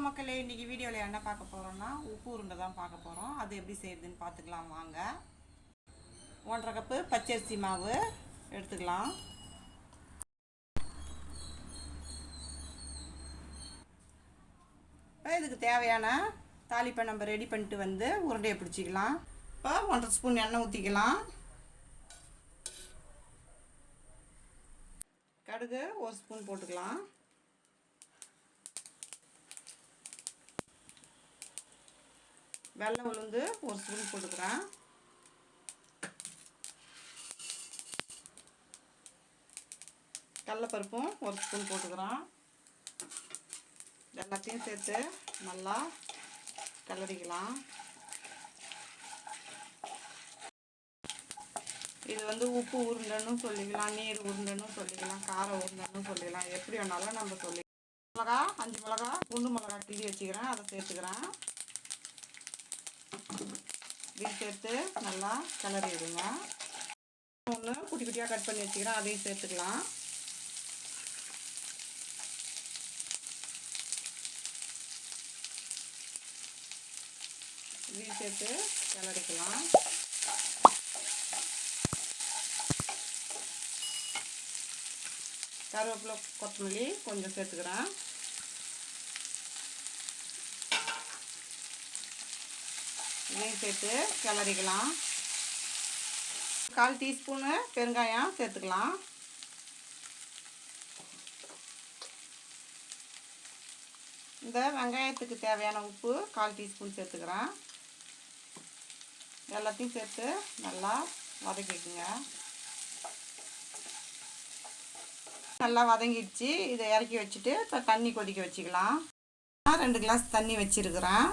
மக்களே, இன்னைக்கு வீடியோவில் என்ன பார்க்க போகிறோம்னா உப்பு உருண்டை தான் பார்க்க போகிறோம். அது எப்படி செய்யுதுன்னு பார்த்துக்கலாம் வாங்க. 1.5 கப்பு பச்சரிசி மாவு எடுத்துக்கலாம். இப்போ இதுக்கு தேவையான தாளிப்பை நம்ம ரெடி பண்ணிட்டு வந்து உருண்டையை பிடிச்சிக்கலாம். இப்போ 1.5 ஸ்பூன் எண்ணெய் ஊற்றிக்கலாம். கடுகு 1 ஸ்பூன் போட்டுக்கலாம். வெள்ளை உளுந்து 1 ஸ்பூன் போட்டுக்கிறேன். கடலைப்பருப்பும் 1 ஸ்பூன் போட்டுக்கிறேன். எல்லாத்தையும் சேர்த்து நல்லா கிளறிக்கலாம். இது வந்து உப்பு உருண்டைன்னு சொல்லிக்கலாம், நீர் உருண்டைன்னு சொல்லிக்கலாம், கார உருண்டைன்னு சொல்லிக்கலாம், எப்படி வேணாலும் நம்ம சொல்லிக்கலாம். 5 மிளகா குண்டு மிளகா கிள்ளி வச்சுக்கிறேன், அதை சேர்த்துக்கிறேன். இதை சேர்த்து நல்லா கிளறி விடுங்க. ஒன்று குட்டி குட்டியாக கட் பண்ணி வச்சுக்கிறேன், அதையும் சேர்த்துக்கலாம். இதையும் சேர்த்து கிளறிக்கலாம். கருவேப்பிலை கொத்தமல்லி கொஞ்சம் சேர்த்துக்கிறேன். இதையும் சேர்த்து கிளறிக்கலாம். 1/4 டீஸ்பூனு பெருங்காயம் சேர்த்துக்கலாம். இந்த வெங்காயத்துக்கு தேவையான உப்பு 1/4 டீஸ்பூன் சேர்த்துக்கிறேன். எல்லாத்தையும் சேர்த்து நல்லா வதக்கிக்குங்க. நல்லா வதங்கிடுச்சு. இதை இறக்கி வச்சுட்டு இப்போ தண்ணி கொதிக்க வச்சுக்கலாம். 2 கிளாஸ் தண்ணி வச்சுருக்கிறேன்.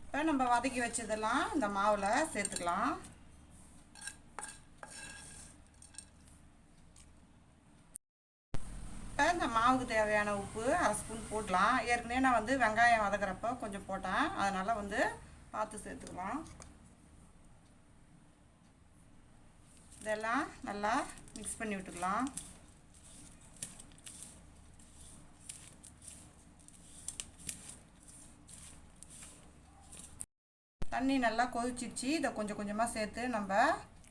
இப்போ நம்ம வதக்கி வச்சதெல்லாம் இந்த மாவில் சேர்த்துக்கலாம். இப்போ இந்த மாவுக்கு தேவையான உப்பு 1/2 ஸ்பூன் போடலாம். ஏற்கனவே நான் வந்து வெங்காயம் வதக்கிறப்போ கொஞ்சம் போட்டேன், அதனால் வந்து பார்த்து சேர்த்துக்கலாம். இதெல்லாம் நல்லா மிக்ஸ் பண்ணி விட்டுக்கலாம். தண்ணி நல்லா கொதிச்சிடுச்சு. இதை கொஞ்சம் கொஞ்சமாக சேர்த்து நம்ம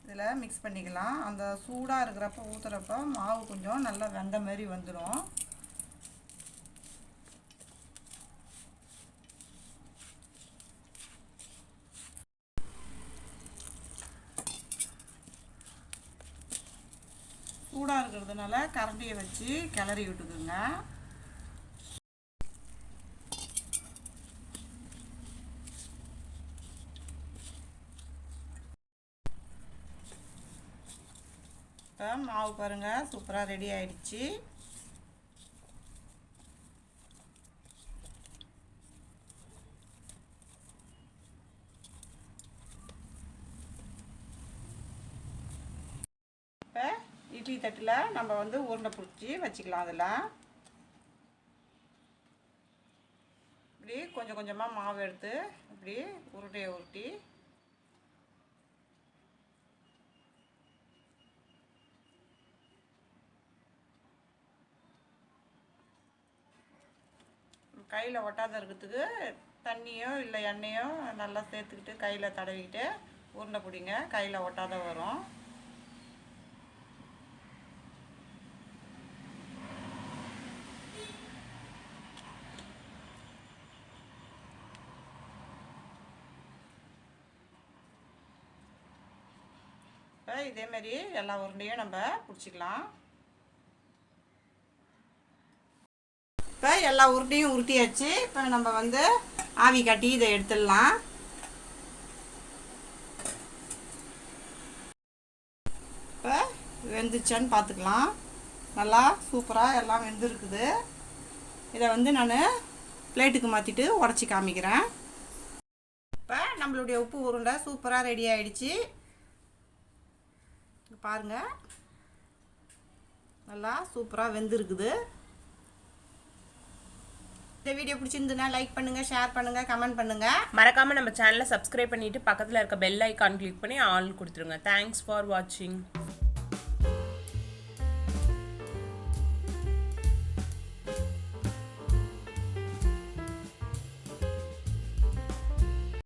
இதில் மிக்ஸ் பண்ணிக்கலாம். அந்த சூடாக இருக்கிறப்ப ஊற்றுறப்ப மாவு கொஞ்சம் நல்லா வெந்த மாதிரி வந்துடும். சூடாக இருக்கிறதுனால கரண்டியை வச்சு கிளறி விட்டுக்குங்க. இப்போ மாவு பாருங்கள், சூப்பராக ரெடி ஆயிடுச்சு. இப்போ இட்லி தட்டில் நம்ம வந்து உருண்டை பிடிச்சி வச்சுக்கலாம். அதில் இப்படி கொஞ்சம் கொஞ்சமாக மாவு எடுத்து இப்படி உருண்டையை உருட்டி கையில் ஒட்டாத இருக்கிறதுக்கு தண்ணியோ இல்லை எண்ணெயோ நல்லா சேர்த்துக்கிட்டு கையில் தடவிக்கிட்டு உருண்டை பிடிங்க, கையில் ஒட்டாத வரும். இப்போ இதேமாரி எல்லா உருண்டையும் நம்ம பிடிச்சிக்கலாம். இப்போ எல்லா உருண்டையும் உருட்டியாச்சு. இப்போ நம்ம வந்து ஆவி காட்டி இதை எடுத்துடலாம். இப்போ வெந்துச்சான்னு பார்த்துக்கலாம். நல்லா சூப்பராக எல்லாம் வெந்துருக்குது. இதை வந்து நான் பிளேட்டுக்கு மாற்றிட்டு உடச்சி காமிக்கிறேன். இப்போ நம்மளுடைய உப்பு உருண்டை சூப்பராக ரெடி ஆகிடுச்சு. பாருங்கள், நல்லா சூப்பராக வெந்துருக்குது. இந்த வீடியோ பிடிச்சிருந்துன்னா லைக் பண்ணுங்கள், ஷேர் பண்ணுங்கள், கமெண்ட் பண்ணுங்கள். மறக்காமல் நம்ம சேனலை சப்ஸ்கிரைப் பண்ணிவிட்டு பக்கத்தில் இருக்க பெல் ஐக்கான் கிளிக் பண்ணி ஆல் கொடுத்துருங்க. தேங்க்ஸ் ஃபார் வாட்சிங்.